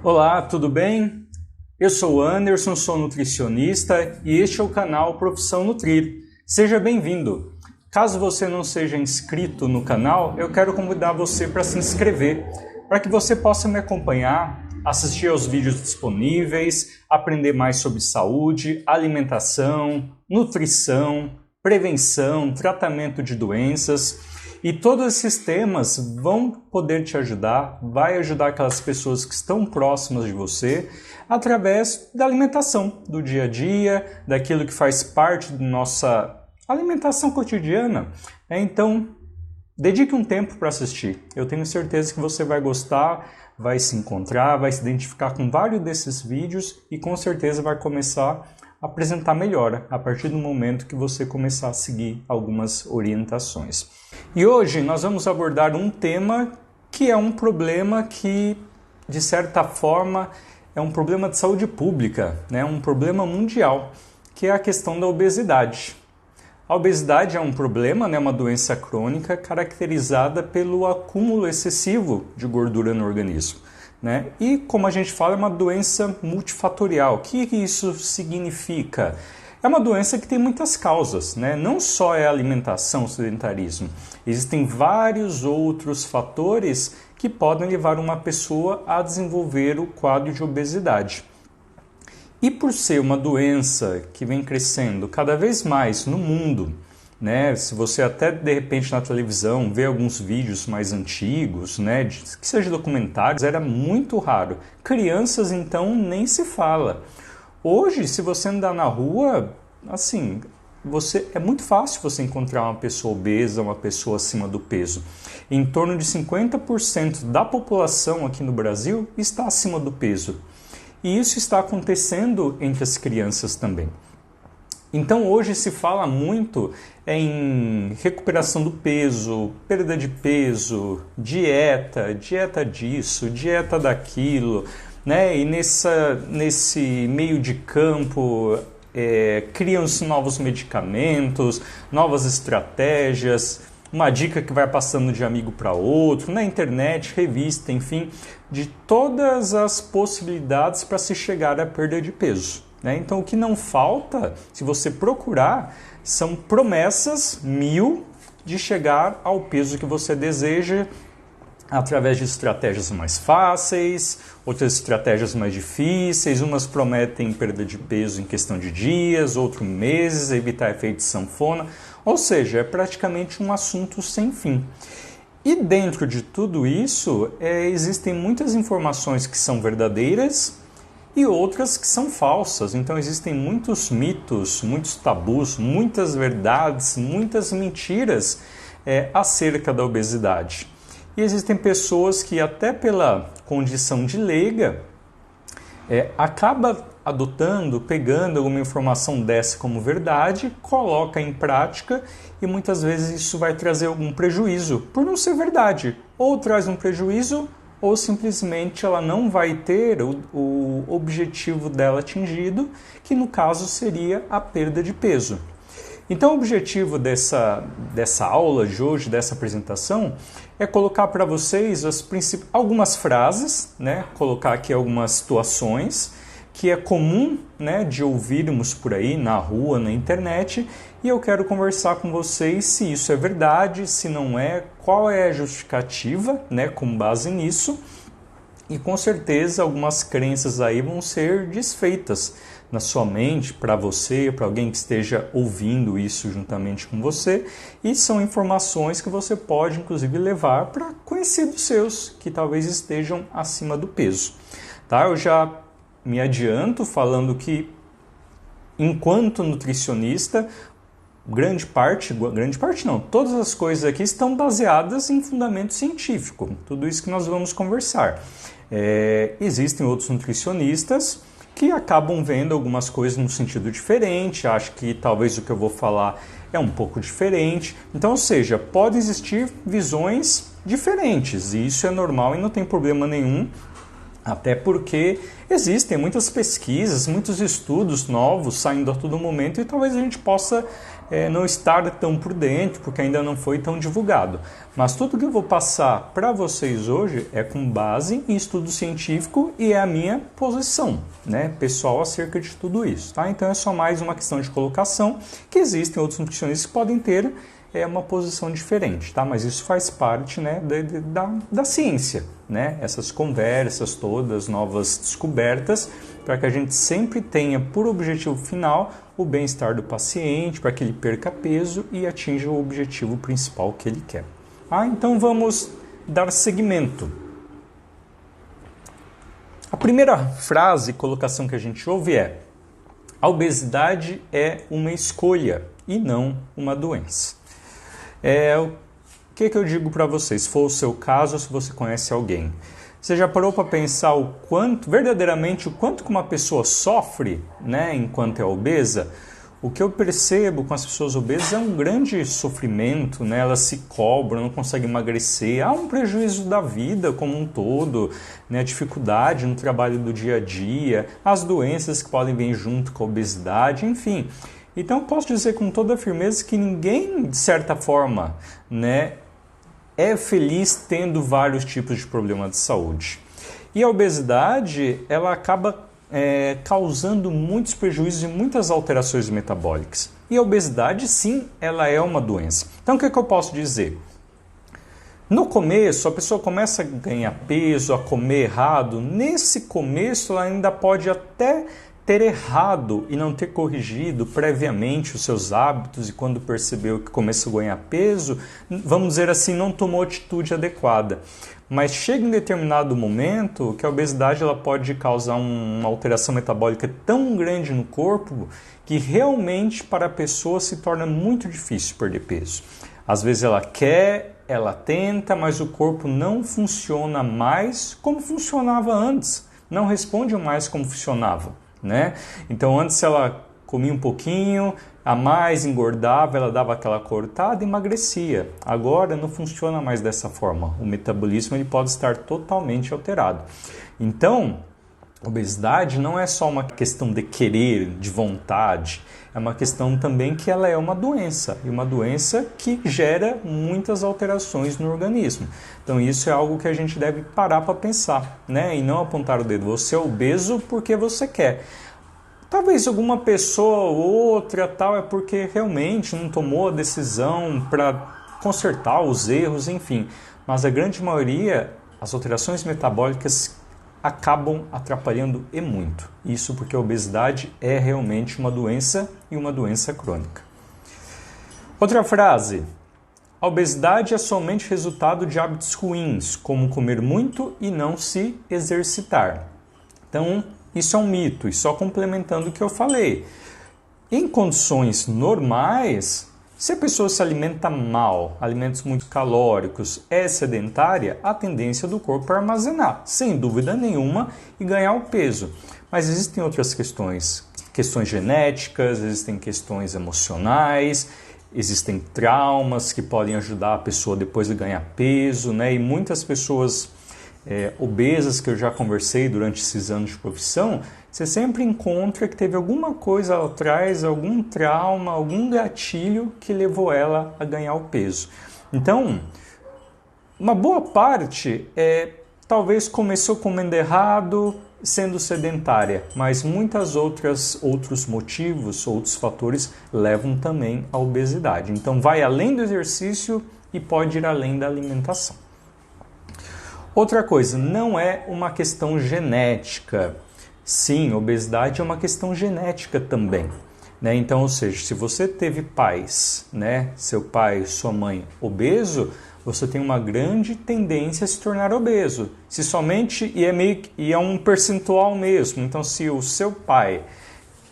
Olá, tudo bem? Eu sou o Anderson, sou nutricionista e este é o canal Profissão Nutrir. Seja bem-vindo! Caso você não seja inscrito no canal, eu quero convidar você para se inscrever, para que você possa me acompanhar, assistir aos vídeos disponíveis, aprender mais sobre saúde, alimentação, nutrição, prevenção, tratamento de doenças. E todos esses temas vão poder te ajudar, vai ajudar aquelas pessoas que estão próximas de você através da alimentação, do dia a dia, daquilo que faz parte da nossa alimentação cotidiana. Então, dedique um tempo para assistir. Eu tenho certeza que você vai gostar, vai se encontrar, vai se identificar com vários desses vídeos e com certeza vai começar a apresentar melhora a partir do momento que você começar a seguir algumas orientações. E hoje nós vamos abordar um tema que é um problema que, de certa forma, é um problema de saúde pública, né? Um problema mundial, que é a questão da obesidade. A obesidade é um problema, né? Uma doença crônica caracterizada pelo acúmulo excessivo de gordura no organismo, né? E, como a gente fala, é uma doença multifatorial. O que isso significa? É uma doença que tem muitas causas, né? Não só é a alimentação, o sedentarismo. Existem vários outros fatores que podem levar uma pessoa a desenvolver o quadro de obesidade. E por ser uma doença que vem crescendo cada vez mais no mundo, né? Se você até de repente na televisão vê alguns vídeos mais antigos, né? Que seja documentários, era muito raro. Crianças então nem se fala. Hoje, se você andar na rua, assim, é muito fácil você encontrar uma pessoa obesa, uma pessoa acima do peso. Em torno de 50% da população aqui no Brasil está acima do peso. E isso está acontecendo entre as crianças também. Então hoje se fala muito em recuperação do peso, perda de peso, dieta disso, dieta daquilo, né? E nesse meio de campo criam-se novos medicamentos, novas estratégias, uma dica que vai passando de amigo para outro, na internet, revista, enfim, de todas as possibilidades para se chegar à perda de peso, né? Então o que não falta, se você procurar, são promessas de chegar ao peso que você deseja, através de estratégias mais fáceis, outras estratégias mais difíceis. Umas prometem perda de peso em questão de dias, outros meses, evitar efeito de sanfona. Ou seja, é praticamente um assunto sem fim. E dentro de tudo isso, existem muitas informações que são verdadeiras e outras que são falsas. Então existem muitos mitos, muitos tabus, muitas verdades, muitas mentiras acerca da obesidade. E existem pessoas que até pela condição de leiga acaba adotando, pegando alguma informação dessa como verdade, coloca em prática e muitas vezes isso vai trazer algum prejuízo por não ser verdade. Ou traz um prejuízo ou simplesmente ela não vai ter o objetivo dela atingido, que no caso seria a perda de peso. Então o objetivo dessa aula de hoje, dessa apresentação, é colocar para vocês algumas frases, né? Colocar aqui algumas situações que é comum, né, de ouvirmos por aí na rua, na internet, e eu quero conversar com vocês se isso é verdade, se não é, qual é a justificativa, né, com base nisso, e com certeza algumas crenças aí vão ser desfeitas na sua mente, para você, para alguém que esteja ouvindo isso juntamente com você, e são informações que você pode inclusive levar para conhecidos seus que talvez estejam acima do peso. Tá? Eu já me adianto falando que, enquanto nutricionista, todas as coisas aqui estão baseadas em fundamento científico, tudo isso que nós vamos conversar. Existem outros nutricionistas que acabam vendo algumas coisas num sentido diferente, acho que talvez o que eu vou falar é um pouco diferente. Então, ou seja, podem existir visões diferentes, e isso é normal e não tem problema nenhum, até porque existem muitas pesquisas, muitos estudos novos saindo a todo momento e talvez a gente possa não estar tão por dentro, porque ainda não foi tão divulgado. Mas tudo que eu vou passar para vocês hoje é com base em estudo científico e é a minha posição, né, pessoal acerca de tudo isso. Tá? Então é só mais uma questão de colocação, que existem outros nutricionistas que podem ter uma posição diferente, tá? Mas isso faz parte, né, da ciência, né? Essas conversas todas, novas descobertas, para que a gente sempre tenha por objetivo final o bem-estar do paciente, para que ele perca peso e atinja o objetivo principal que ele quer. Então vamos dar seguimento. A primeira frase, colocação que a gente ouve é: a obesidade é uma escolha e não uma doença. O que eu digo para vocês, se for o seu caso, se você conhece alguém. Você já parou para pensar verdadeiramente o quanto que uma pessoa sofre, né, enquanto é obesa? O que eu percebo com as pessoas obesas é um grande sofrimento, né? Elas se cobram, não conseguem emagrecer, há um prejuízo da vida como um todo, né? Dificuldade no trabalho do dia a dia, as doenças que podem vir junto com a obesidade, enfim. Então eu posso dizer com toda firmeza que ninguém, de certa forma, né, é feliz tendo vários tipos de problemas de saúde. E a obesidade, ela acaba causando muitos prejuízos e muitas alterações metabólicas. E a obesidade, sim, ela é uma doença. Então o que eu posso dizer? No começo, a pessoa começa a ganhar peso, a comer errado. Nesse começo, ela ainda pode até ter errado e não ter corrigido previamente os seus hábitos, e quando percebeu que começou a ganhar peso, vamos dizer assim, não tomou atitude adequada. Mas chega em determinado momento que a obesidade ela pode causar uma alteração metabólica tão grande no corpo que realmente para a pessoa se torna muito difícil perder peso. Às vezes ela quer, ela tenta, mas o corpo não funciona mais como funcionava antes, não responde mais como funcionava. Né? Então antes ela comia um pouquinho a mais, engordava, ela dava aquela cortada e emagrecia. Agora não funciona mais dessa forma. O metabolismo ele pode estar totalmente alterado. Então, obesidade não é só uma questão de querer, de vontade. É uma questão também que ela é uma doença. E uma doença que gera muitas alterações no organismo. Então isso é algo que a gente deve parar para pensar, né? E não apontar o dedo. Você é obeso porque você quer. Talvez alguma pessoa ou outra tal é porque realmente não tomou a decisão para consertar os erros, enfim. Mas a grande maioria, as alterações metabólicas acabam atrapalhando e muito. Isso porque a obesidade é realmente uma doença e uma doença crônica. Outra frase. A obesidade é somente resultado de hábitos ruins, como comer muito e não se exercitar. Então, isso é um mito, e só complementando o que eu falei. Em condições normais, se a pessoa se alimenta mal, alimentos muito calóricos, é sedentária, a tendência do corpo é armazenar, sem dúvida nenhuma, e ganhar o peso. Mas existem outras questões genéticas, existem questões emocionais, existem traumas que podem ajudar a pessoa depois de ganhar peso, né? E muitas pessoas obesas que eu já conversei durante esses anos de profissão, você sempre encontra que teve alguma coisa atrás, algum trauma, algum gatilho que levou ela a ganhar o peso. Então, uma boa parte talvez começou comendo errado, sendo sedentária, mas muitos outros motivos, outros fatores levam também à obesidade. Então, vai além do exercício e pode ir além da alimentação. Outra coisa, não é uma questão genética. Sim, obesidade é uma questão genética também. Né? Então, ou seja, se você teve pais, né, seu pai, sua mãe obeso, você tem uma grande tendência a se tornar obeso. Se somente, e é um percentual mesmo, então se o seu pai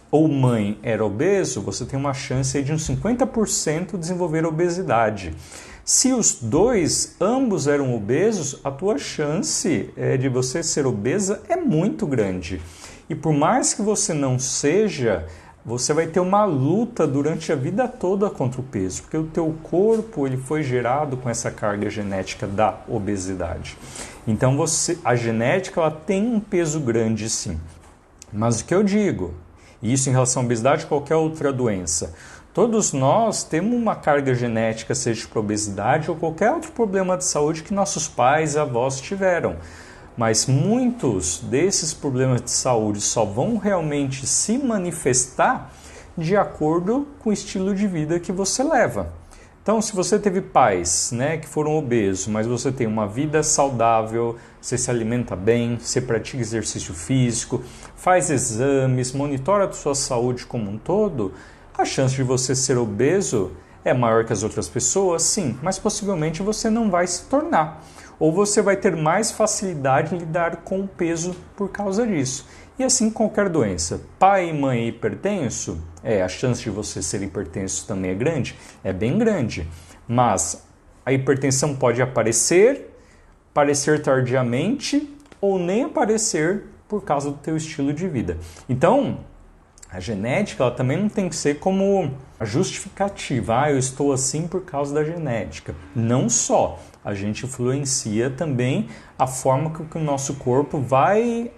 ou mãe era obeso, você tem uma chance de uns 50% desenvolver obesidade. Se os dois, ambos eram obesos, a tua chance de você ser obesa é muito grande. E por mais que você não seja, você vai ter uma luta durante a vida toda contra o peso, porque o teu corpo ele foi gerado com essa carga genética da obesidade. Então a genética ela tem um peso grande sim. Mas o que eu digo, e isso em relação à obesidade qualquer outra doença, Todos nós temos uma carga genética, seja para obesidade ou qualquer outro problema de saúde que nossos pais e avós tiveram. Mas muitos desses problemas de saúde só vão realmente se manifestar de acordo com o estilo de vida que você leva. Então, se você teve pais, que foram obesos, mas você tem uma vida saudável, você se alimenta bem, você pratica exercício físico, faz exames, monitora a sua saúde como um todo, a chance de você ser obeso é maior que as outras pessoas, sim, mas possivelmente você não vai se tornar. Ou você vai ter mais facilidade em lidar com o peso por causa disso. E assim qualquer doença. Pai e mãe hipertenso, a chance de você ser hipertenso também é grande? É bem grande. Mas a hipertensão pode aparecer tardiamente ou nem aparecer por causa do teu estilo de vida. Então, a genética ela também não tem que ser como a justificativa. Eu estou assim por causa da genética. Não só. A gente influencia também a forma que o nosso corpo vai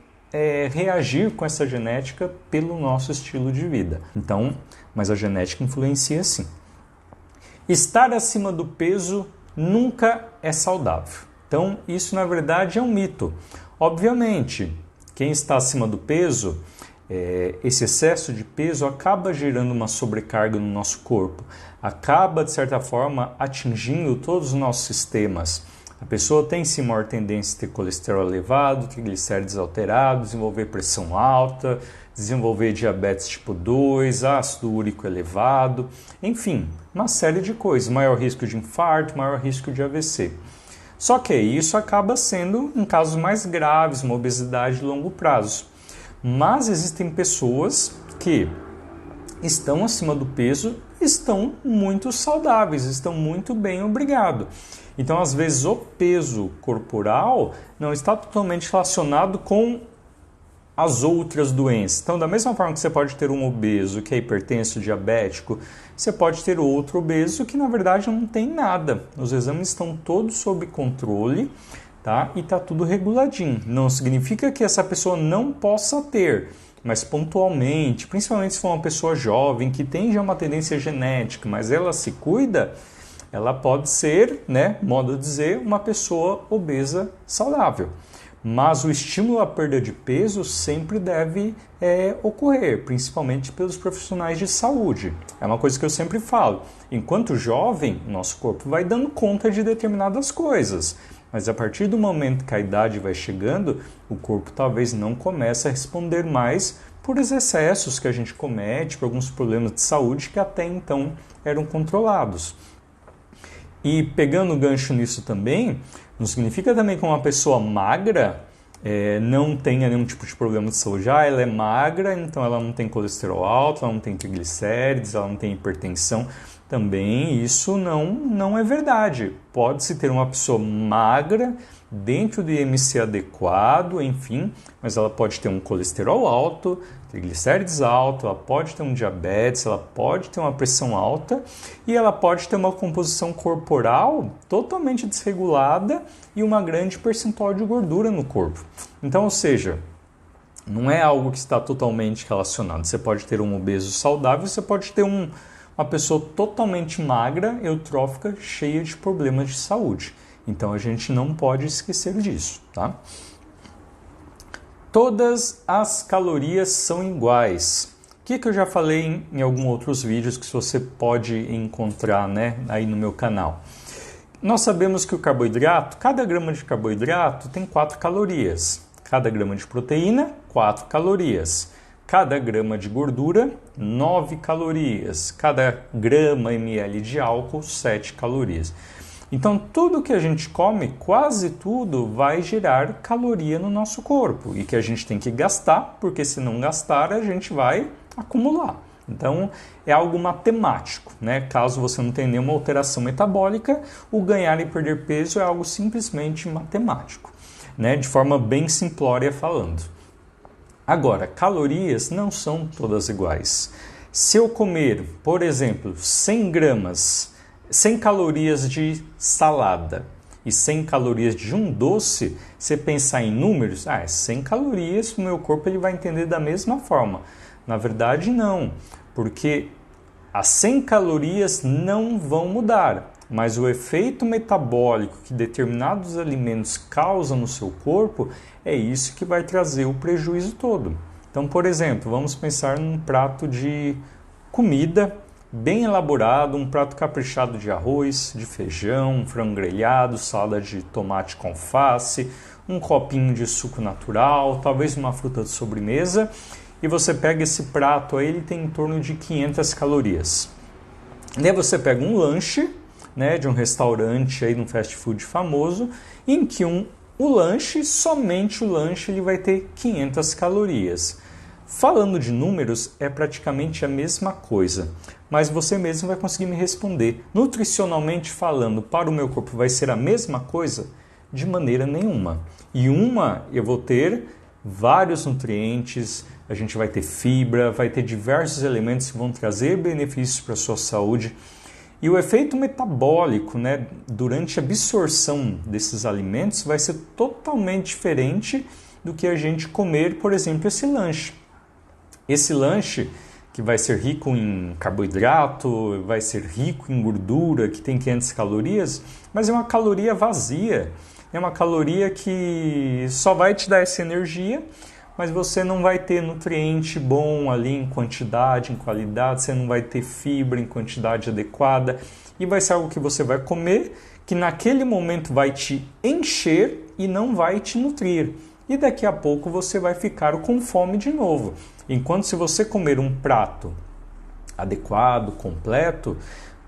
reagir com essa genética pelo nosso estilo de vida. Então, mas a genética influencia sim. Estar acima do peso nunca é saudável. Então, isso na verdade é um mito. Obviamente, quem está acima do peso, esse excesso de peso acaba gerando uma sobrecarga no nosso corpo, acaba de certa forma atingindo todos os nossos sistemas. A pessoa tem sim maior tendência a ter colesterol elevado, triglicéridos alterados, desenvolver pressão alta, desenvolver diabetes tipo 2, ácido úrico elevado, enfim, uma série de coisas, maior risco de infarto, maior risco de AVC. Só que isso acaba sendo em casos mais graves, uma obesidade de longo prazo. Mas existem pessoas que estão acima do peso, estão muito saudáveis, estão muito bem, obrigado. Então, às vezes, o peso corporal não está totalmente relacionado com as outras doenças. Então, da mesma forma que você pode ter um obeso que é hipertenso, diabético, você pode ter outro obeso que, na verdade, não tem nada. Os exames estão todos sob controle, tá? E está tudo reguladinho. Não significa que essa pessoa não possa ter, mas pontualmente, principalmente se for uma pessoa jovem, que tem já uma tendência genética, mas ela se cuida, ela pode ser, modo de dizer, uma pessoa obesa saudável. Mas o estímulo à perda de peso sempre deve ocorrer, principalmente pelos profissionais de saúde. É uma coisa que eu sempre falo. Enquanto jovem, o nosso corpo vai dando conta de determinadas coisas. Mas a partir do momento que a idade vai chegando, o corpo talvez não comece a responder mais por os excessos que a gente comete, por alguns problemas de saúde que até então eram controlados. E pegando o gancho nisso também, não significa também que uma pessoa magra não tenha nenhum tipo de problema de saúde. Ela é magra, então ela não tem colesterol alto, ela não tem triglicérides, ela não tem hipertensão. Também isso não é verdade. Pode-se ter uma pessoa magra dentro do IMC adequado, enfim, mas ela pode ter um colesterol alto, triglicérides alto, ela pode ter um diabetes, ela pode ter uma pressão alta e ela pode ter uma composição corporal totalmente desregulada e uma grande percentual de gordura no corpo. Então, ou seja, não é algo que está totalmente relacionado. Você pode ter um obeso saudável, você pode ter uma pessoa totalmente magra, eutrófica, cheia de problemas de saúde. Então a gente não pode esquecer disso, tá? Todas as calorias são iguais. O que eu já falei em alguns outros vídeos que você pode encontrar, aí no meu canal. Nós sabemos que o carboidrato, cada grama de carboidrato tem 4 calorias. Cada grama de proteína, 4 calorias. Cada grama de gordura, 9 calorias. Cada grama ml de álcool, 7 calorias. Então, tudo que a gente come, quase tudo, vai gerar caloria no nosso corpo. E que a gente tem que gastar, porque se não gastar, a gente vai acumular. Então, é algo matemático, Caso você não tenha nenhuma alteração metabólica, o ganhar e perder peso é algo simplesmente matemático, De forma bem simplória falando. Agora, calorias não são todas iguais. Se eu comer, por exemplo, 100 calorias de salada e 100 calorias de um doce, você pensar em números, 100 calorias, o meu corpo ele vai entender da mesma forma. Na verdade, não, porque As 100 calorias não vão mudar, mas o efeito metabólico que determinados alimentos causam no seu corpo é isso que vai trazer o prejuízo todo. Então, por exemplo, vamos pensar num prato de comida bem elaborado, um prato caprichado de arroz, de feijão, um frango grelhado, salada de tomate com alface, um copinho de suco natural, talvez uma fruta de sobremesa, e você pega esse prato aí, ele tem em torno de 500 calorias. Daí você pega um lanche, né, de um restaurante aí, de um fast food famoso, em que somente o lanche, ele vai ter 500 calorias. Falando de números, é praticamente a mesma coisa, mas você mesmo vai conseguir me responder. Nutricionalmente falando, para o meu corpo vai ser a mesma coisa? De maneira nenhuma. E eu vou ter vários nutrientes, a gente vai ter fibra, vai ter diversos elementos que vão trazer benefícios para a sua saúde. E o efeito metabólico, né, durante a absorção desses alimentos vai ser totalmente diferente do que a gente comer, por exemplo, esse lanche. Esse lanche que vai ser rico em carboidrato, vai ser rico em gordura, que tem 500 calorias, mas é uma caloria vazia. É uma caloria que só vai te dar essa energia, mas você não vai ter nutriente bom ali em quantidade, em qualidade, você não vai ter fibra em quantidade adequada e vai ser algo que você vai comer que naquele momento vai te encher e não vai te nutrir. E daqui a pouco você vai ficar com fome de novo. Enquanto se você comer um prato adequado, completo,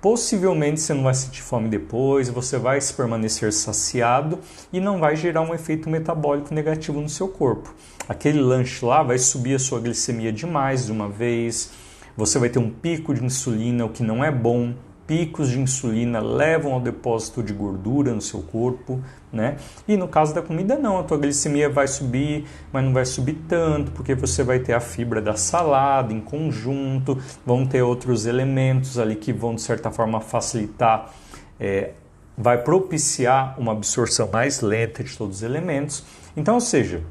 possivelmente você não vai sentir fome depois, você vai se permanecer saciado e não vai gerar um efeito metabólico negativo no seu corpo. Aquele lanche lá vai subir a sua glicemia demais de uma vez, você vai ter um pico de insulina, o que não é bom. Picos de insulina levam ao depósito de gordura no seu corpo, né? E no caso da comida não, a tua glicemia vai subir, mas não vai subir tanto, porque você vai ter a fibra da salada em conjunto, vão ter outros elementos ali que vão de certa forma facilitar, vai propiciar uma absorção mais lenta de todos os elementos. Então, ou seja,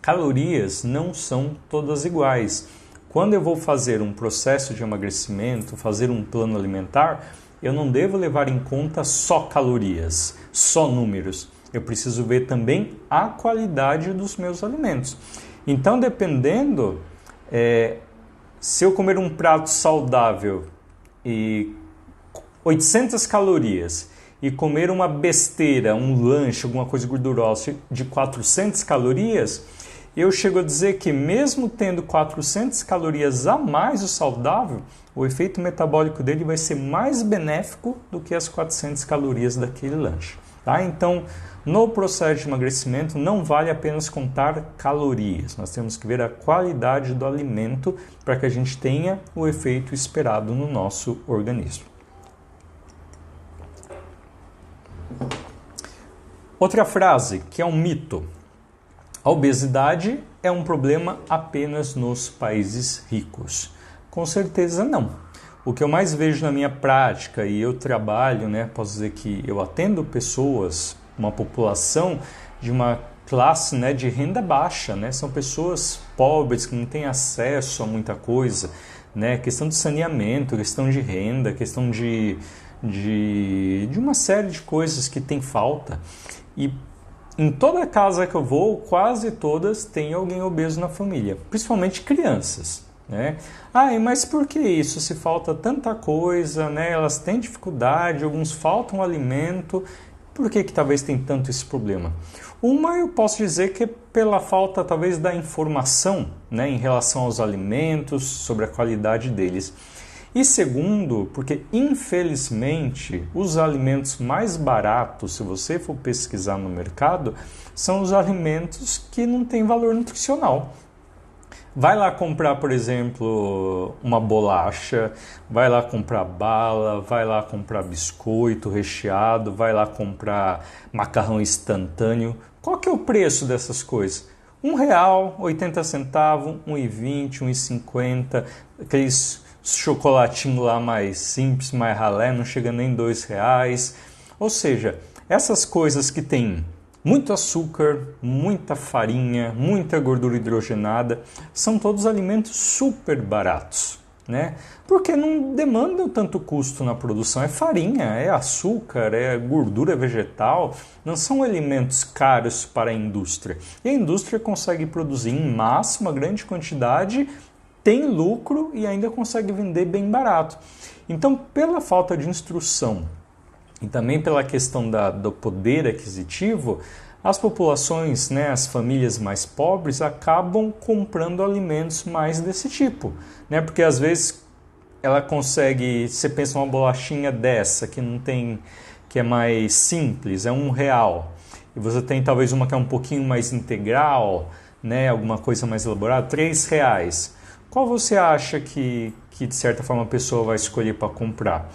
calorias não são todas iguais. Quando eu vou fazer um processo de emagrecimento, fazer um plano alimentar, eu não devo levar em conta só calorias, só números. Eu preciso ver também a qualidade dos meus alimentos. Então, dependendo, se eu comer um prato saudável e 800 calorias e comer uma besteira, um lanche, alguma coisa gordurosa de 400 calorias, eu chego a dizer que mesmo tendo 400 calorias a mais o saudável, o efeito metabólico dele vai ser mais benéfico do que as 400 calorias daquele lanche. Tá? Então, no processo de emagrecimento, não vale apenas contar calorias. Nós temos que ver a qualidade do alimento para que a gente tenha o efeito esperado no nosso organismo. Outra frase, que é um mito. A obesidade é um problema apenas nos países ricos. Com certeza não. O que eu mais vejo na minha prática, e eu trabalho, posso dizer que eu atendo pessoas, uma população de uma classe de renda baixa, são pessoas pobres que não têm acesso a muita coisa, questão de saneamento, questão de renda, questão de uma série de coisas que tem falta. E em toda casa que eu vou, quase todas têm alguém obeso na família, principalmente crianças. Mas por que isso? Se falta tanta coisa, elas têm dificuldade, alguns faltam alimento, por que talvez tem tanto esse problema? Uma, eu posso dizer que é pela falta talvez da informação em relação aos alimentos, sobre a qualidade deles. E segundo, porque infelizmente os alimentos mais baratos, se você for pesquisar no mercado, são os alimentos que não têm valor nutricional. Vai lá comprar, por exemplo, uma bolacha, vai lá comprar bala, vai lá comprar biscoito recheado, vai lá comprar macarrão instantâneo. Qual que é o preço dessas coisas? R$1, 80 centavos, R$1,20, R$1,50, aqueles chocolatinho lá mais simples, mais ralé, não chega nem R$2. Ou seja, essas coisas que tem muito açúcar, muita farinha, muita gordura hidrogenada, são todos alimentos super baratos. né? Porque não demandam tanto custo na produção. É farinha, é açúcar, é gordura vegetal. Não são alimentos caros para a indústria. E a indústria consegue produzir em massa uma grande quantidade, tem lucro e ainda consegue vender bem barato. Então, pela falta de instrução e também pela questão do poder aquisitivo, as populações, né, as famílias mais pobres acabam comprando alimentos mais desse tipo, né? Porque às vezes ela consegue, você pensa uma bolachinha dessa que não tem, que é mais simples, é R$1, e você tem talvez uma que é um pouquinho mais integral, né, alguma coisa mais elaborada, R$3. Qual você acha que de certa forma a pessoa vai escolher para comprar?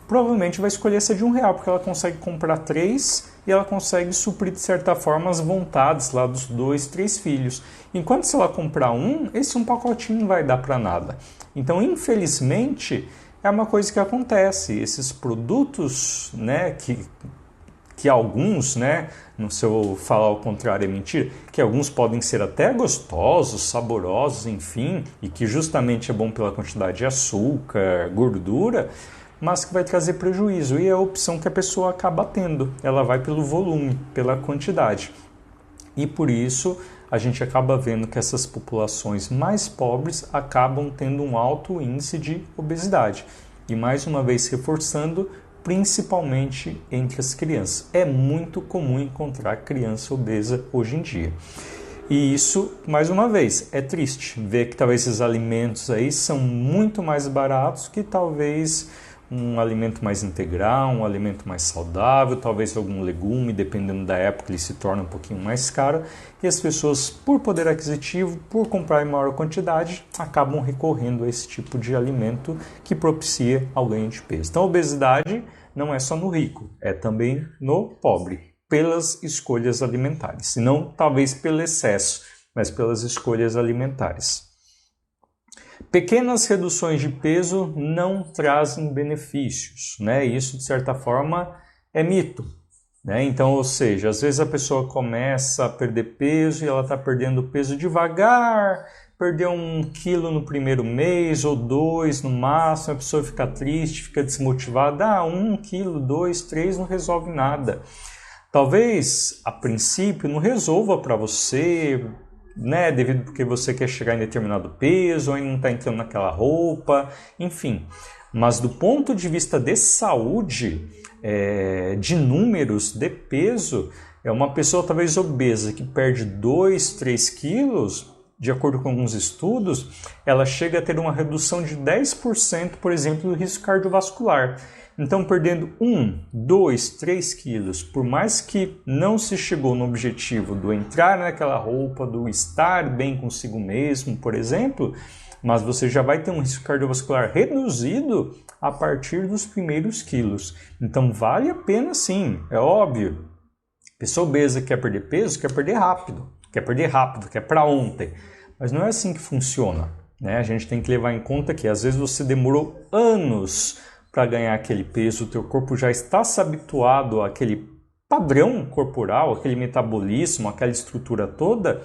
Provavelmente vai escolher essa de R$1, porque ela consegue comprar 3 e ela consegue suprir de certa forma as vontades lá dos 2, 3 filhos. Enquanto se ela comprar esse pacotinho não vai dar para nada. Então, infelizmente, é uma coisa que acontece. Esses produtos, né, que alguns, né, se eu falar o contrário é mentira, que alguns podem ser até gostosos, saborosos, enfim, e que justamente é bom pela quantidade de açúcar, gordura, mas que vai trazer prejuízo, e é a opção que a pessoa acaba tendo. Ela vai pelo volume, pela quantidade. E por isso a gente acaba vendo que essas populações mais pobres acabam tendo um alto índice de obesidade. E mais uma vez reforçando, principalmente entre as crianças. É muito comum encontrar criança obesa hoje em dia. E isso, mais uma vez, é triste ver que talvez esses alimentos aí são muito mais baratos que talvez um alimento mais integral, um alimento mais saudável, talvez algum legume, dependendo da época ele se torna um pouquinho mais caro, e as pessoas, por poder aquisitivo, por comprar em maior quantidade, acabam recorrendo a esse tipo de alimento que propicia ao ganho de peso. Então a obesidade não é só no rico, é também no pobre, pelas escolhas alimentares, e não talvez pelo excesso, mas pelas escolhas alimentares. Pequenas reduções de peso não trazem benefícios, né? Isso, de certa forma, é mito, né? Então, ou seja, às vezes a pessoa começa a perder peso e ela está perdendo peso devagar, perdeu 1 quilo no primeiro mês ou 2 no máximo, a pessoa fica triste, fica desmotivada. 1 quilo, 2, 3 não resolve nada. Talvez, a princípio, não resolva para você, né, devido porque você quer chegar em determinado peso, ou ainda não está entrando naquela roupa, enfim. Mas do ponto de vista de saúde, de números, de peso, é uma pessoa talvez obesa que perde 2, 3 quilos, de acordo com alguns estudos, ela chega a ter uma redução de 10%, por exemplo, do risco cardiovascular. Então, perdendo 1, 2, 3 quilos, por mais que não se chegou no objetivo do entrar naquela roupa, do estar bem consigo mesmo, por exemplo, mas você já vai ter um risco cardiovascular reduzido a partir dos primeiros quilos. Então, vale a pena sim, é óbvio. Pessoa obesa que quer perder peso, quer perder rápido, quer para ontem. Mas não é assim que funciona, né? A gente tem que levar em conta que às vezes você demorou anos para ganhar aquele peso, o teu corpo já está se habituado àquele padrão corporal, aquele metabolismo, aquela estrutura toda,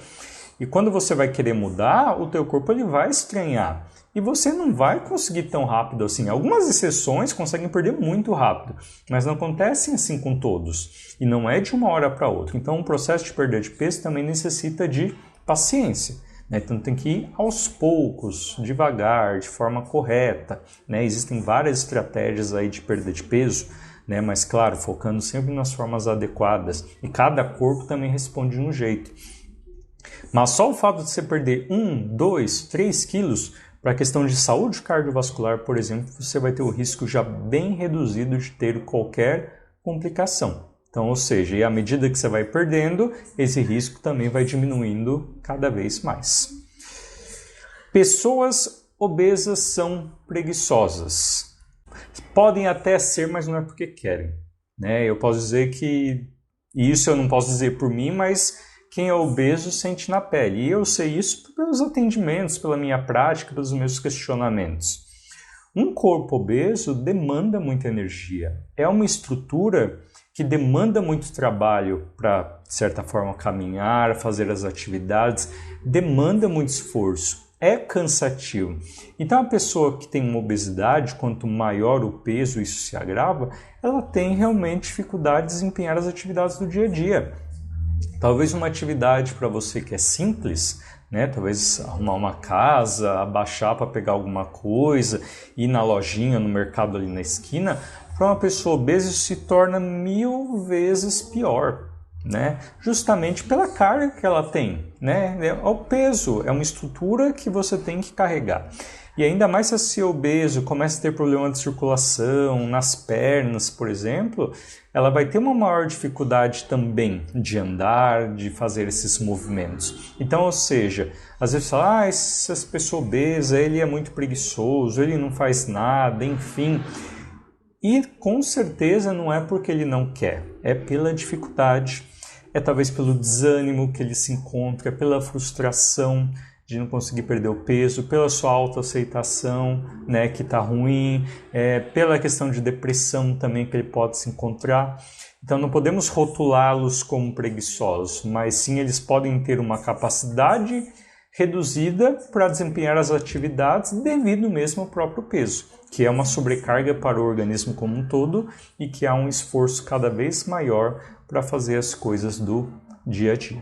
e quando você vai querer mudar, o teu corpo ele vai estranhar. E você não vai conseguir tão rápido assim. Algumas exceções conseguem perder muito rápido, mas não acontecem assim com todos. E não é de uma hora para outra. Então, o processo de perda de peso também necessita de paciência, né? Então, tem que ir aos poucos, devagar, de forma correta, né? Existem várias estratégias aí de perda de peso, né? Mas, claro, focando sempre nas formas adequadas. E cada corpo também responde de um jeito. Mas só o fato de você perder 1, 2, 3 quilos, para a questão de saúde cardiovascular, por exemplo, você vai ter o risco já bem reduzido de ter qualquer complicação. Então, ou seja, e à medida que você vai perdendo, esse risco também vai diminuindo cada vez mais. Pessoas obesas são preguiçosas. Podem até ser, mas não é porque querem, né? Eu posso dizer que, e isso eu não posso dizer por mim, mas quem é obeso sente na pele. E eu sei isso pelos atendimentos, pela minha prática, pelos meus questionamentos. Um corpo obeso demanda muita energia. É uma estrutura que demanda muito trabalho para, de certa forma, caminhar, fazer as atividades, demanda muito esforço. é cansativo. Então a pessoa que tem uma obesidade, quanto maior o peso, isso se agrava, ela tem realmente dificuldade de desempenhar as atividades do dia a dia. Talvez uma atividade para você que é simples, né? Talvez arrumar uma casa, abaixar para pegar alguma coisa, ir na lojinha, no mercado ali na esquina, para uma pessoa obesa isso se torna 1000 vezes pior. Né? Justamente pela carga que ela tem, né? O peso é uma estrutura que você tem que carregar. E ainda mais se esse obeso começa a ter problema de circulação nas pernas, por exemplo, ela vai ter uma maior dificuldade também de andar, de fazer esses movimentos. Então, ou seja, às vezes fala, essa pessoa obesa, ele é muito preguiçoso, ele não faz nada, enfim. E com certeza não é porque ele não quer, é pela dificuldade, é talvez pelo desânimo que ele se encontra, pela frustração de não conseguir perder o peso, pela sua autoaceitação, né, que está ruim, pela questão de depressão também que ele pode se encontrar. Então não podemos rotulá-los como preguiçosos, mas sim eles podem ter uma capacidade reduzida para desempenhar as atividades devido mesmo ao próprio peso, que é uma sobrecarga para o organismo como um todo e que há um esforço cada vez maior para fazer as coisas do dia a dia.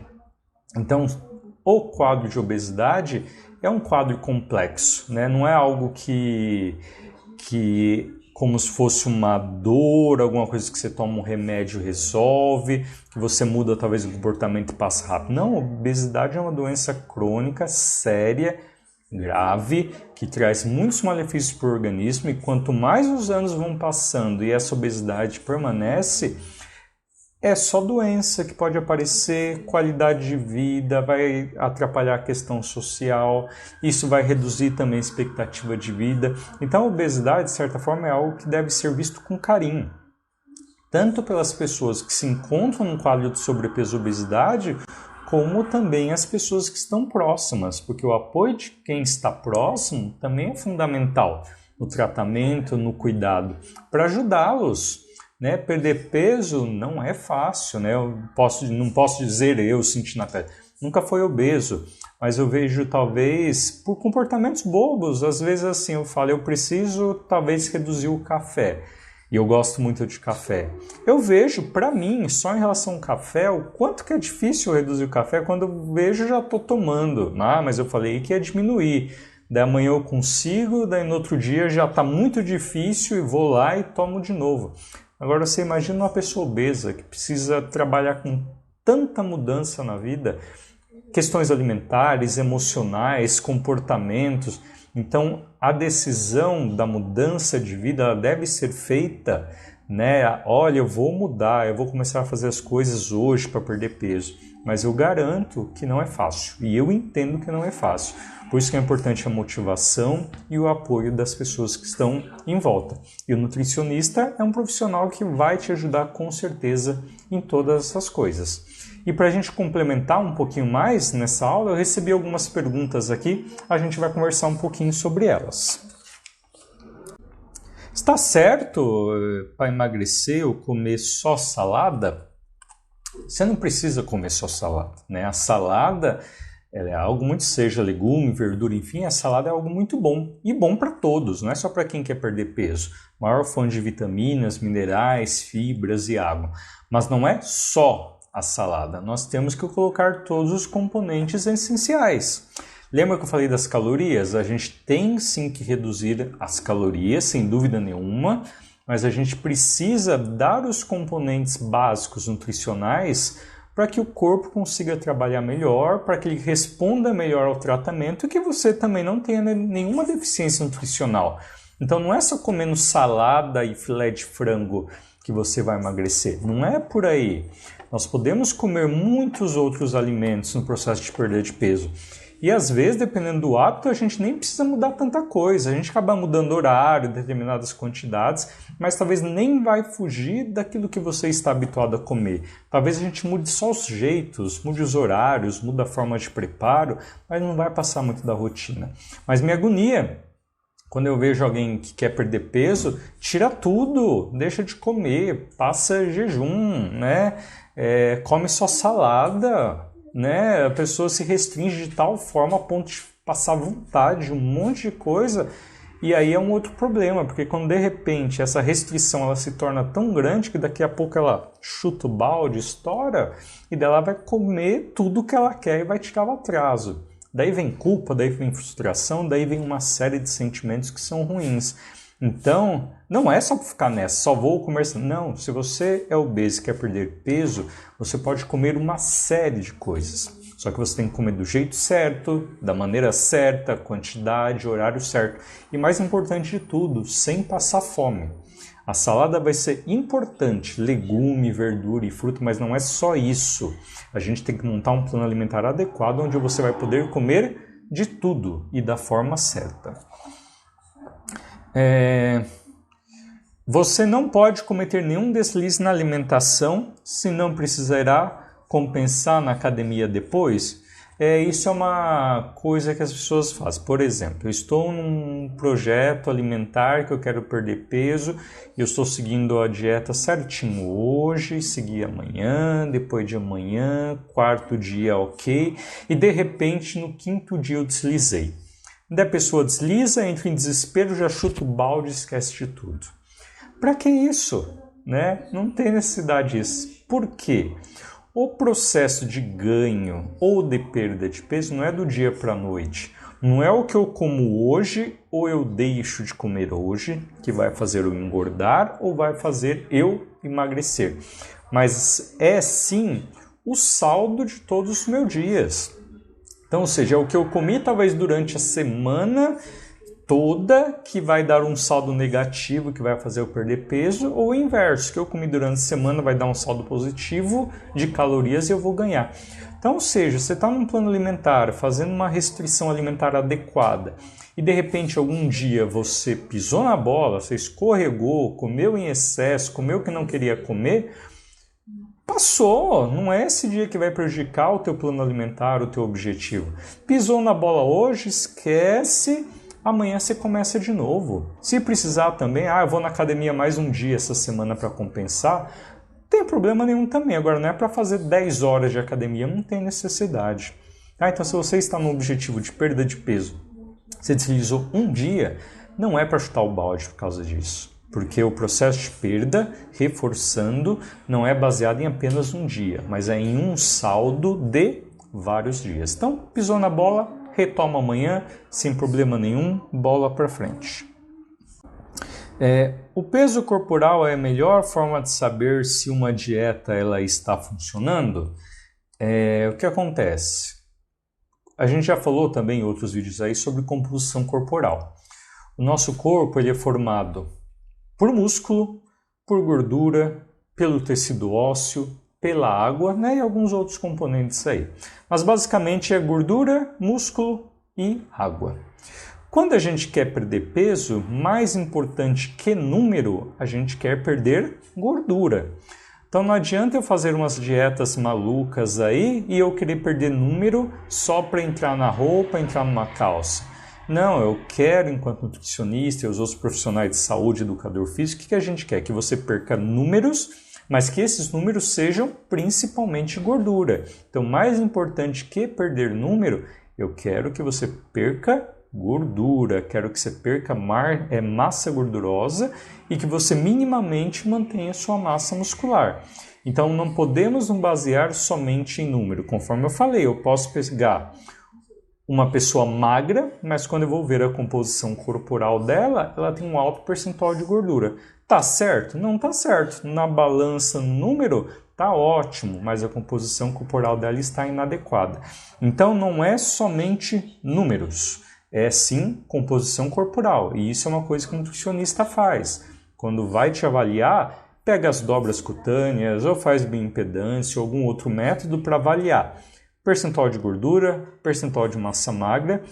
Então, o quadro de obesidade é um quadro complexo, né? Não é algo que como se fosse uma dor, alguma coisa que você toma um remédio e resolve, que você muda talvez o comportamento e passa rápido. Não, a obesidade é uma doença crônica, séria, grave, que traz muitos malefícios para o organismo e quanto mais os anos vão passando e essa obesidade permanece, é só doença que pode aparecer, qualidade de vida, vai atrapalhar a questão social, isso vai reduzir também a expectativa de vida. Então a obesidade, de certa forma, é algo que deve ser visto com carinho, tanto pelas pessoas que se encontram no quadro de sobrepeso e obesidade, como também as pessoas que estão próximas, porque o apoio de quem está próximo também é fundamental no tratamento, no cuidado, para ajudá-los. Né? Perder peso não é fácil, né? Não posso dizer eu senti na pele, nunca fui obeso, mas eu vejo talvez por comportamentos bobos, às vezes assim, eu falo, eu preciso talvez reduzir o café, e eu gosto muito de café. Eu vejo, para mim, só em relação ao café, o quanto que é difícil reduzir o café, quando eu vejo já estou tomando, mas eu falei que ia diminuir. Daí amanhã eu consigo, daí no outro dia já está muito difícil e vou lá e tomo de novo. Agora você imagina uma pessoa obesa que precisa trabalhar com tanta mudança na vida, questões alimentares, emocionais, comportamentos. Então a decisão da mudança de vida ela deve ser feita, né? Olha, eu vou mudar, eu vou começar a fazer as coisas hoje para perder peso. Mas eu garanto que não é fácil e eu entendo que não é fácil. Por isso que é importante a motivação e o apoio das pessoas que estão em volta. E o nutricionista é um profissional que vai te ajudar com certeza em todas essas coisas. E para a gente complementar um pouquinho mais nessa aula, eu recebi algumas perguntas aqui, a gente vai conversar um pouquinho sobre elas. Está certo para emagrecer ou comer só salada? Você não precisa comer só salada, né? A salada ela é algo muito, seja legume, verdura, enfim, a salada é algo muito bom. E bom para todos, não é só para quem quer perder peso. Maior fonte de vitaminas, minerais, fibras e água. Mas não é só a salada, nós temos que colocar todos os componentes essenciais. Lembra que eu falei das calorias? A gente tem sim que reduzir as calorias, sem dúvida nenhuma, mas a gente precisa dar os componentes básicos nutricionais para que o corpo consiga trabalhar melhor, para que ele responda melhor ao tratamento e que você também não tenha nenhuma deficiência nutricional. Então não é só comendo salada e filé de frango que você vai emagrecer, não é por aí. Nós podemos comer muitos outros alimentos no processo de perda de peso. E às vezes, dependendo do hábito, a gente nem precisa mudar tanta coisa. A gente acaba mudando horário, determinadas quantidades, mas talvez nem vai fugir daquilo que você está habituado a comer. Talvez a gente mude só os jeitos, mude os horários, mude a forma de preparo, mas não vai passar muito da rotina. Mas minha agonia, quando eu vejo alguém que quer perder peso, tira tudo, deixa de comer, passa jejum, né? Come só salada, né? A pessoa se restringe de tal forma a ponto de passar vontade, um monte de coisa, e aí é um outro problema, porque quando de repente essa restrição ela se torna tão grande que daqui a pouco ela chuta o balde, estoura, e daí ela vai comer tudo que ela quer e vai tirar o atraso. Daí vem culpa, daí vem frustração, daí vem uma série de sentimentos que são ruins. Então, não é só ficar nessa, só vou comer. Não, se você é obeso e quer perder peso, você pode comer uma série de coisas. Só que você tem que comer do jeito certo, da maneira certa, quantidade, horário certo. E mais importante de tudo, sem passar fome. A salada vai ser importante, legume, verdura e fruta, mas não é só isso. A gente tem que montar um plano alimentar adequado onde você vai poder comer de tudo e da forma certa. Você não pode cometer nenhum deslize na alimentação, senão precisará compensar na academia depois. Isso é uma coisa que as pessoas fazem. Por exemplo, eu estou num projeto alimentar que eu quero perder peso, eu estou seguindo a dieta certinho hoje, segui amanhã, depois de amanhã, quarto dia ok, e de repente no quinto dia eu deslizei. Daí a pessoa desliza, entra em desespero, já chuta o balde e esquece de tudo. Para que isso? Né? Não tem necessidade disso. Por quê? O processo de ganho ou de perda de peso não é do dia para a noite. Não é o que eu como hoje ou eu deixo de comer hoje que vai fazer eu engordar ou vai fazer eu emagrecer. Mas é sim o saldo de todos os meus dias. Então, ou seja, é o que eu comi talvez durante a semana toda que vai dar um saldo negativo que vai fazer eu perder peso, ou o inverso, que eu comi durante a semana vai dar um saldo positivo de calorias e eu vou ganhar. Então, ou seja, você está num plano alimentar, fazendo uma restrição alimentar adequada, e de repente algum dia você pisou na bola, você escorregou, comeu em excesso, comeu o que não queria comer, passou, não é esse dia que vai prejudicar o teu plano alimentar, o teu objetivo. Pisou na bola hoje, esquece, amanhã você começa de novo. Se precisar também, eu vou na academia mais um dia essa semana para compensar, não tem problema nenhum também. Agora não é para fazer 10 horas de academia, não tem necessidade. Então se você está no objetivo de perda de peso, você deslizou um dia, não é para chutar o balde por causa disso. Porque o processo de perda, reforçando, não é baseado em apenas um dia, mas é em um saldo de vários dias. Então, pisou na bola, retoma amanhã, sem problema nenhum, bola para frente. O peso corporal é a melhor forma de saber se uma dieta ela está funcionando? O que acontece? A gente já falou também em outros vídeos aí sobre composição corporal. O nosso corpo ele é formado por músculo, por gordura, pelo tecido ósseo, pela água, né, e alguns outros componentes aí. Mas basicamente é gordura, músculo e água. Quando a gente quer perder peso, mais importante que número, a gente quer perder gordura. Então não adianta eu fazer umas dietas malucas aí e eu querer perder número só para entrar na roupa, entrar numa calça. Não, eu quero, enquanto nutricionista e os outros profissionais de saúde, educador físico, o que a gente quer? Que você perca números, mas que esses números sejam principalmente gordura. Então, mais importante que perder número, eu quero que você perca gordura, quero que você perca massa gordurosa e que você minimamente mantenha sua massa muscular. Então, não podemos nos basear somente em número. Conforme eu falei, eu posso pegar uma pessoa magra, mas quando eu vou ver a composição corporal dela, ela tem um alto percentual de gordura. Tá certo? Não tá certo. Na balança, no número, tá ótimo, mas a composição corporal dela está inadequada. Então não é somente números, é sim composição corporal. E isso é uma coisa que o nutricionista faz. Quando vai te avaliar, pega as dobras cutâneas ou faz bioimpedância ou algum outro método para avaliar percentual de gordura, percentual de massa magra,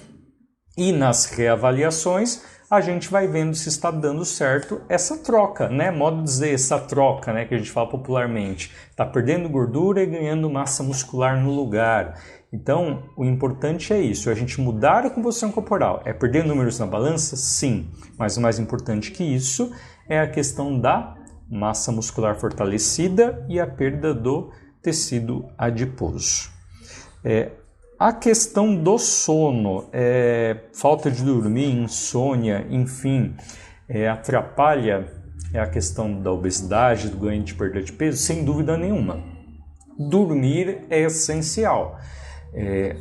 e nas reavaliações a gente vai vendo se está dando certo essa troca, né? Modo de dizer, essa troca, né, que a gente fala popularmente. Está perdendo gordura e ganhando massa muscular no lugar. Então, o importante é isso, a gente mudar a composição corporal. É perder números na balança? Sim, mas o mais importante que isso é a questão da massa muscular fortalecida e a perda do tecido adiposo. A questão do sono, falta de dormir, insônia, enfim, atrapalha a questão da obesidade, do ganho de perda de peso? Sem dúvida nenhuma. Dormir é essencial.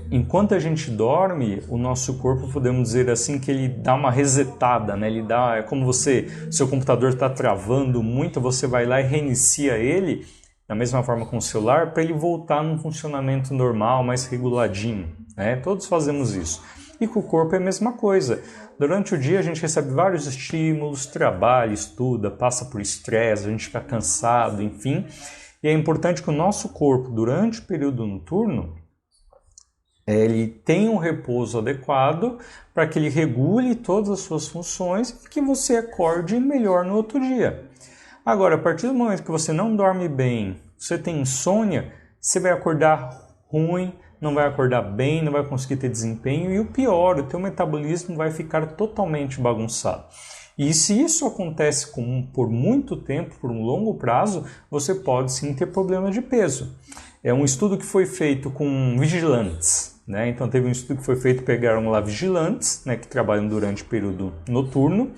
Enquanto a gente dorme, o nosso corpo, podemos dizer assim, que ele dá uma resetada, né? É como seu computador está travando muito, você vai lá e reinicia ele, da mesma forma com o celular, para ele voltar num funcionamento normal, mais reguladinho, né? Todos fazemos isso. E com o corpo é a mesma coisa. Durante o dia a gente recebe vários estímulos, trabalha, estuda, passa por estresse, a gente fica cansado, enfim. E é importante que o nosso corpo, durante o período noturno, ele tenha um repouso adequado para que ele regule todas as suas funções e que você acorde melhor no outro dia. Agora, a partir do momento que você não dorme bem, você tem insônia, você vai acordar ruim, não vai acordar bem, não vai conseguir ter desempenho e o pior, o teu metabolismo vai ficar totalmente bagunçado. E se isso acontece por muito tempo, por um longo prazo, você pode sim ter problema de peso. É um estudo que foi feito com vigilantes, né? Então teve um estudo que foi feito, pegaram lá vigilantes, né, que trabalham durante o período noturno,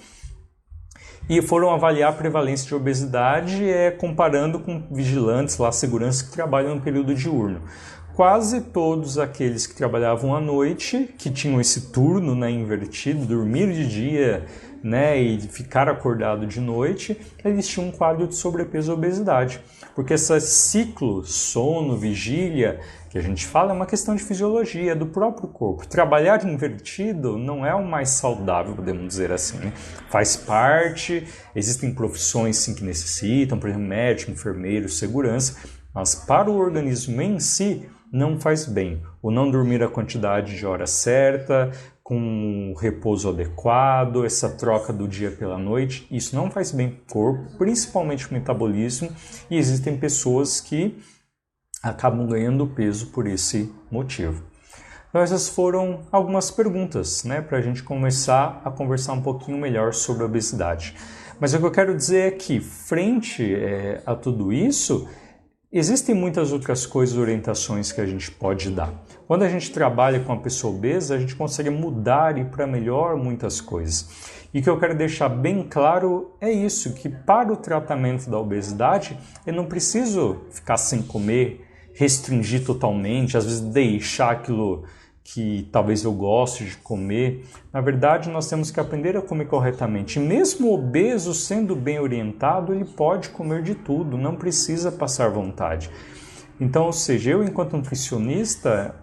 e foram avaliar a prevalência de obesidade comparando com vigilantes, lá, seguranças que trabalham no período diurno. Quase todos aqueles que trabalhavam à noite, que tinham esse turno, né, invertido, dormir de dia, né, e ficar acordado de noite, eles tinham um quadro de sobrepeso e obesidade. Porque esse ciclo, sono, vigília, que a gente fala, é uma questão de fisiologia, do próprio corpo. Trabalhar invertido não é o mais saudável, podemos dizer assim, né? Faz parte, existem profissões sim que necessitam, por exemplo, médico, enfermeiro, segurança, mas para o organismo em si não faz bem. O não dormir a quantidade de hora certa, com repouso adequado, essa troca do dia pela noite, isso não faz bem para o corpo, principalmente o metabolismo, e existem pessoas que acabam ganhando peso por esse motivo. Então essas foram algumas perguntas, né, para a gente começar a conversar um pouquinho melhor sobre a obesidade. Mas o que eu quero dizer é que, frente a tudo isso, existem muitas outras coisas, orientações que a gente pode dar. Quando a gente trabalha com a pessoa obesa, a gente consegue mudar e para melhor muitas coisas. E o que eu quero deixar bem claro é isso, que para o tratamento da obesidade, eu não preciso ficar sem comer, restringir totalmente, às vezes deixar aquilo que talvez eu goste de comer. Na verdade, nós temos que aprender a comer corretamente. E mesmo o obeso, sendo bem orientado, ele pode comer de tudo, não precisa passar vontade. Então, ou seja, eu enquanto nutricionista,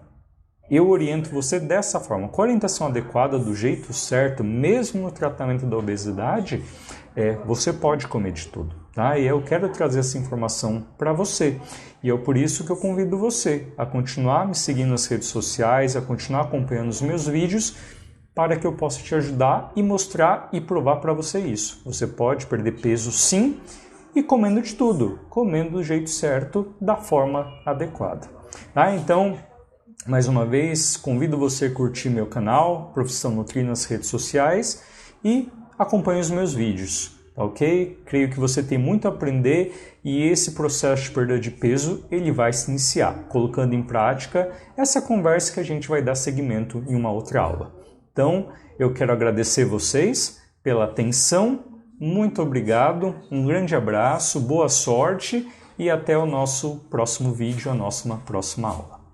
eu oriento você dessa forma. Com a orientação adequada, do jeito certo, mesmo no tratamento da obesidade, você pode comer de tudo. Tá? E eu quero trazer essa informação para você. E é por isso que eu convido você a continuar me seguindo nas redes sociais, a continuar acompanhando os meus vídeos, para que eu possa te ajudar e mostrar e provar para você isso. Você pode perder peso sim, e comendo de tudo, comendo do jeito certo, da forma adequada. Tá? Então, mais uma vez, convido você a curtir meu canal, Profissão Nutri, nas redes sociais e acompanhe os meus vídeos. Ok? Creio que você tem muito a aprender e esse processo de perda de peso ele vai se iniciar, colocando em prática essa conversa que a gente vai dar seguimento em uma outra aula. Então, eu quero agradecer vocês pela atenção, muito obrigado, um grande abraço, boa sorte e até o nosso próximo vídeo, a nossa próxima aula.